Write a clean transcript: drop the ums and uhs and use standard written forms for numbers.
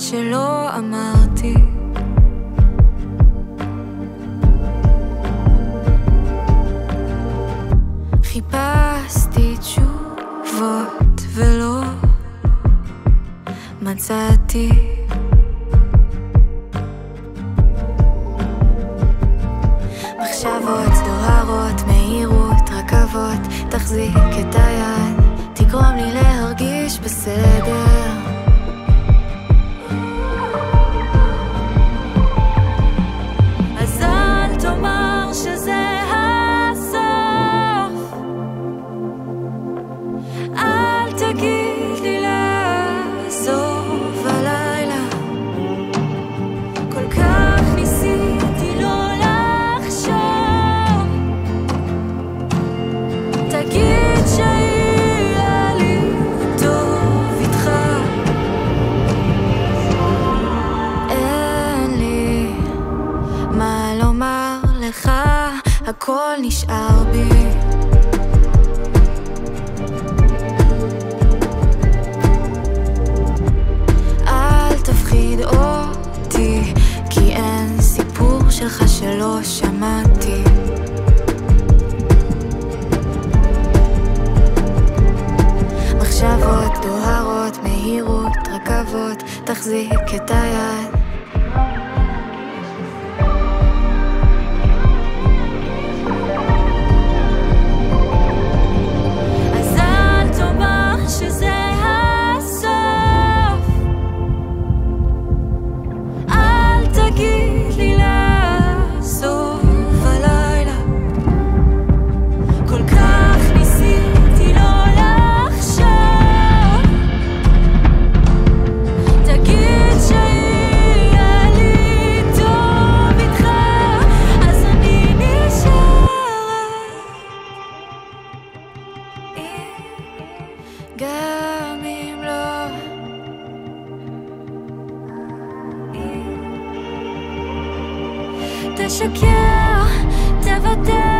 שלא אמרתי. חיפשתי תשובות ולא מצאתי. מחשבות דוהרות, מהירות, רכבות, תחזיק את היד, תגרום לי להרגיש בסדר. אז אל תאמר שזה הסוף, אל תגיד לי לעזוב הלילה. כל כך ניסיתי לא לחשוב, תגיד שיהיה לי טוב איתך. אין לי מה לומר לך, הכל נשאר בי. אל תפחיד אותי, כי אין סיפור שלך שלא שמעתי. מחשבות דוהרות, מהירות, רכבות, תחזיק את היד. אז אל תאמר שזה הסוף, אל תגיד לי לעזוב הלילה. כל כך ניסיתי לא לחשוב, תגיד שיהיה לי טוב איתך. אז אני נשארת גם אם לא. תשקר, תוותר